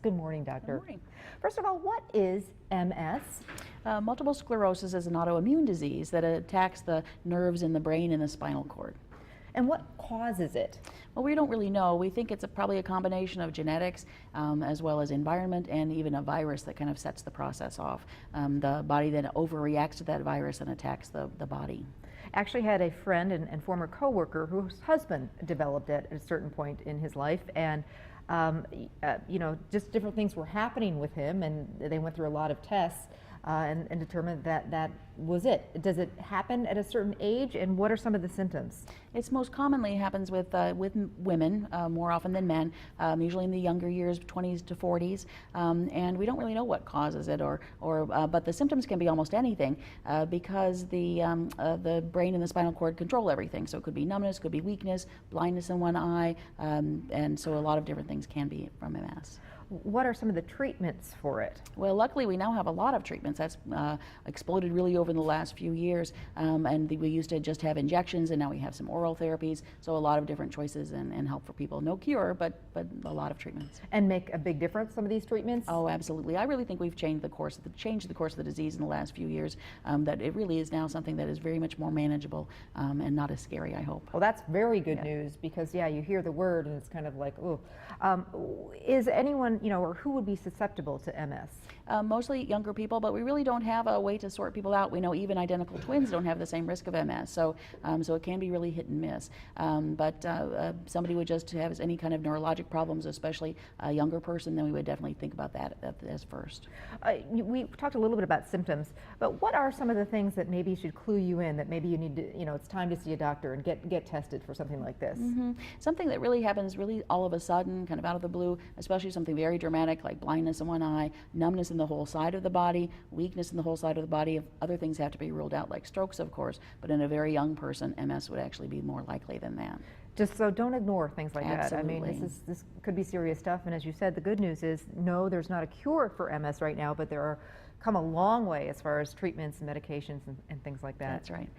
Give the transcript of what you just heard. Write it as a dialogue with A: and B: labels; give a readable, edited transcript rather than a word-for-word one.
A: Good morning, Doctor.
B: Good morning.
A: First of all, what is MS?
B: Multiple sclerosis is an autoimmune disease that attacks the nerves in the brain and the spinal cord.
A: And what causes it?
B: Well, we don't really know. We think it's probably a combination of genetics as well as environment and even a virus that kind of sets the process off. The body then overreacts to that virus and attacks the body.
A: Actually had a friend and former coworker whose husband developed it at a certain point in his life, and you know, just different things were happening with him, and they went through a lot of tests and determined that that was it. Does it happen at a certain age, and what are some of the symptoms?
B: It's most commonly happens with women more often than men, usually in the younger years, 20s to 40s, and we don't really know what causes it, but the symptoms can be almost anything because the brain and the spinal cord control everything. So it could be numbness, could be weakness, blindness in one eye, and so a lot of different things can be from MS.
A: What are some of the treatments for it?
B: Well, luckily we now have a lot of treatments. That's exploded really over the last few years, and we used to just have injections, and now we have some oral therapies, so a lot of different choices and help for people. No cure, but a lot of treatments.
A: And make a big difference, some of these treatments?
B: Oh, absolutely. I really think we've changed the course of the disease in the last few years, that it really is now something that is very much more manageable and not as scary, I hope.
A: Well, that's very good news, because yeah, you hear the word and it's kind of like, ooh. Is anyone, you know, or who would be susceptible to MS?
B: Mostly younger people, but we really don't have a way to sort people out. We know even identical twins don't have the same risk of MS, so it can be really hit and miss. But somebody would just have any kind of neurologic problems, especially a younger person, then we would definitely think about that as first.
A: We talked a little bit about symptoms, but what are some of the things that maybe should clue you in that maybe you need to, you know, it's time to see a doctor and get tested for something like this?
B: Mm-hmm. Something that really happens really all of a sudden, kind of out of the blue, especially something very dramatic like blindness in one eye, numbness in the whole side of the body, weakness in the whole side of the body. Other things have to be ruled out, like strokes, of course, but in a very young person, MS would actually be more likely than that.
A: Just so don't ignore things like
B: Absolutely.
A: that. I mean, this could be serious stuff, and as you said, the good news is no, there's not a cure for MS right now, but there are come a long way as far as treatments and medications and things like that.
B: That's right.